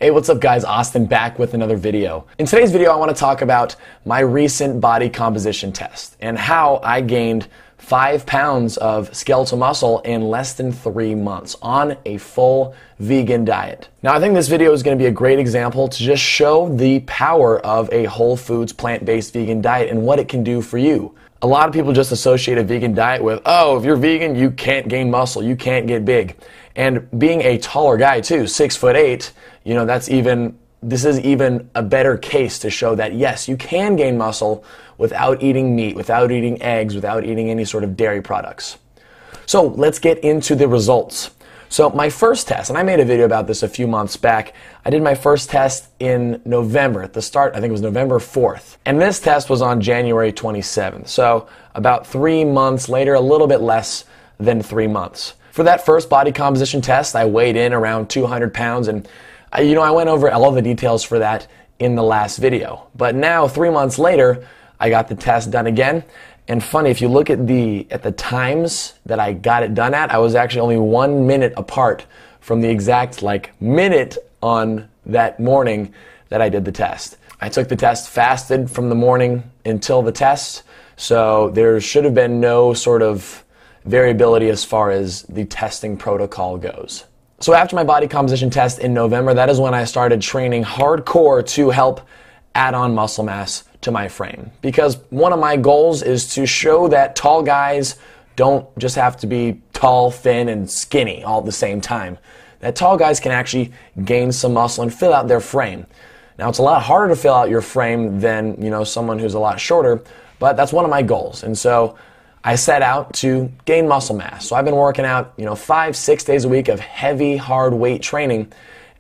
Hey, what's up guys? Austin back with another video. In today's video, I want to talk about my recent body composition test and how I gained 5 pounds of skeletal muscle in less than 3 months on a full vegan diet. Now, I think this video is going to be a great example to just show the power of a whole foods, plant-based vegan diet and what it can do for you. A lot of people just associate a vegan diet with, oh, if you're vegan, you can't gain muscle, you can't get big. And being a taller guy too, 6'8", you know, this is even a better case to show that yes, you can gain muscle without eating meat, without eating eggs, without eating any sort of dairy products. So let's get into the results. So my first test, and I made a video about this a few months back, I did my first test in November, at the start, I think it was November 4th. And this test was on January 27th. So about 3 months later, a little bit less than 3 months. For that first body composition test, I weighed in around 200 pounds, and I went over all the details for that in the last video. But now, 3 months later, I got the test done again. And funny, if you look at the times that I got it done at, I was actually only 1 minute apart from the exact minute on that morning that I did the test. I took the test, fasted from the morning until the test, so there should have been no sort of variability as far as the testing protocol goes. So after my body composition test in November, that is when I started training hardcore to help add on muscle mass to my frame. Because one of my goals is to show that tall guys don't just have to be tall, thin, and skinny all at the same time. That tall guys can actually gain some muscle and fill out their frame. Now, it's a lot harder to fill out your frame than, someone who's a lot shorter, but that's one of my goals. And so I set out to gain muscle mass. So I've been working out, 5-6 days a week of heavy, hard weight training.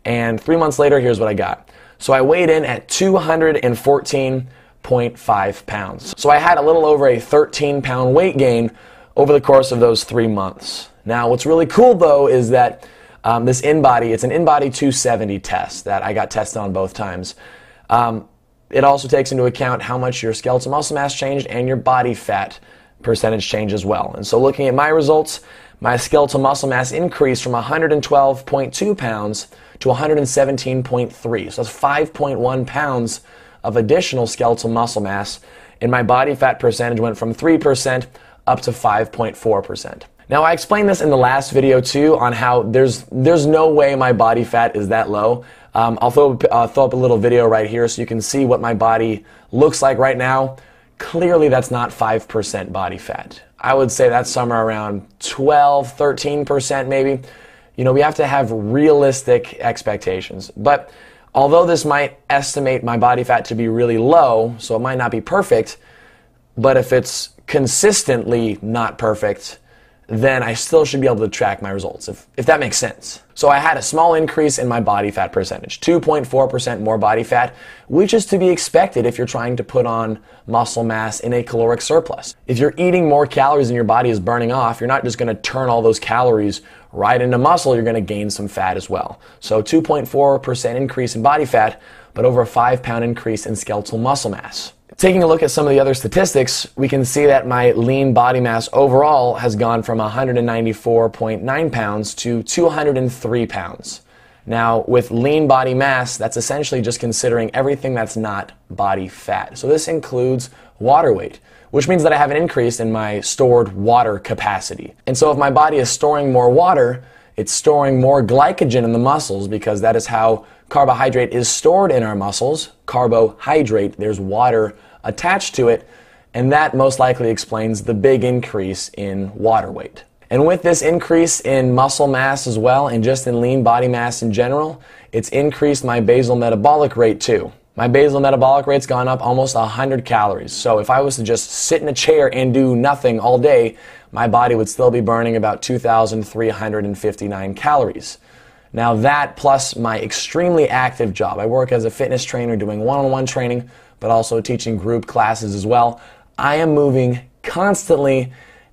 And 3 months later, here's what I got. So I weighed in at 214.5 pounds. So I had a little over a 13-pound weight gain over the course of those 3 months. Now, what's really cool, though, is that this InBody, it's an InBody 270 test that I got tested on both times. It also takes into account how much your skeletal muscle mass changed and your body fat percentage change as well. And so looking at my results, my skeletal muscle mass increased from 112.2 pounds to 117.3. So that's 5.1 pounds of additional skeletal muscle mass, and my body fat percentage went from 3% up to 5.4%. Now, I explained this in the last video too on how there's no way my body fat is that low. I'll throw up a little video right here so you can see what my body looks like right now. Clearly, that's not 5% body fat. I would say that's somewhere around 12, 13% maybe. We have to have realistic expectations. But although this might estimate my body fat to be really low, so it might not be perfect, but if it's consistently not perfect, then I still should be able to track my results, if that makes sense. So I had a small increase in my body fat percentage, 2.4% more body fat, which is to be expected if you're trying to put on muscle mass in a caloric surplus. If you're eating more calories than your body is burning off, you're not just going to turn all those calories right into muscle, you're going to gain some fat as well. So 2.4% increase in body fat, but over a 5-pound increase in skeletal muscle mass. Taking a look at some of the other statistics, we can see that my lean body mass overall has gone from 194.9 pounds to 203 pounds. Now, with lean body mass, that's essentially just considering everything that's not body fat. So this includes water weight, which means that I have an increase in my stored water capacity. And so if my body is storing more water, it's storing more glycogen in the muscles because that is how carbohydrate is stored in our muscles. Carbohydrate, there's water attached to it, and that most likely explains the big increase in water weight. And with this increase in muscle mass as well, and just in lean body mass in general, it's increased my basal metabolic rate too. My basal metabolic rate's gone up almost 100 calories. So if I was to just sit in a chair and do nothing all day, my body would still be burning about 2,359 calories. Now that plus my extremely active job, I work as a fitness trainer doing one-on-one training, but also teaching group classes as well. I am moving constantly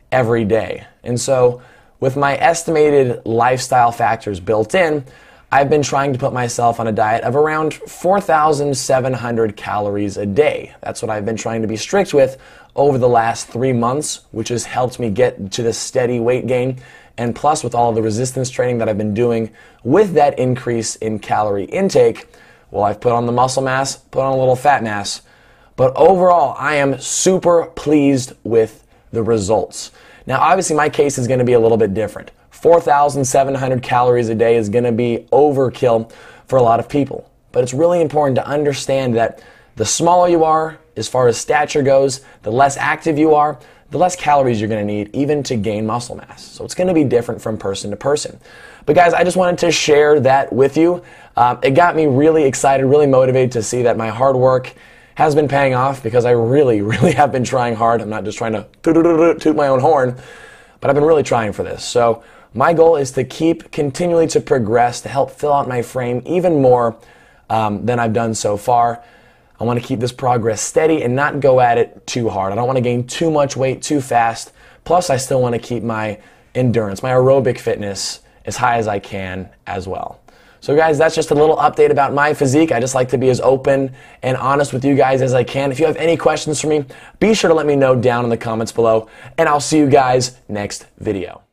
every day. And so with my estimated lifestyle factors built in, I've been trying to put myself on a diet of around 4,700 calories a day. That's what I've been trying to be strict with over the last 3 months, which has helped me get to this steady weight gain. And plus, with all of the resistance training that I've been doing with that increase in calorie intake, well, I've put on the muscle mass, put on a little fat mass. But overall, I am super pleased with the results. Now, obviously, my case is going to be a little bit different. 4,700 calories a day is going to be overkill for a lot of people. But it's really important to understand that the smaller you are, as far as stature goes, the less active you are, the less calories you're going to need even to gain muscle mass. So it's going to be different from person to person. But guys, I just wanted to share that with you. It got me really excited, really motivated to see that my hard work has been paying off, because I really, really have been trying hard. I'm not just trying to toot my own horn, but I've been really trying for this. So my goal is to keep continually to progress, to help fill out my frame even more than I've done so far. I want to keep this progress steady and not go at it too hard. I don't want to gain too much weight too fast. Plus, I still want to keep my endurance, my aerobic fitness as high as I can as well. So guys, that's just a little update about my physique. I just like to be as open and honest with you guys as I can. If you have any questions for me, be sure to let me know down in the comments below, and I'll see you guys next video.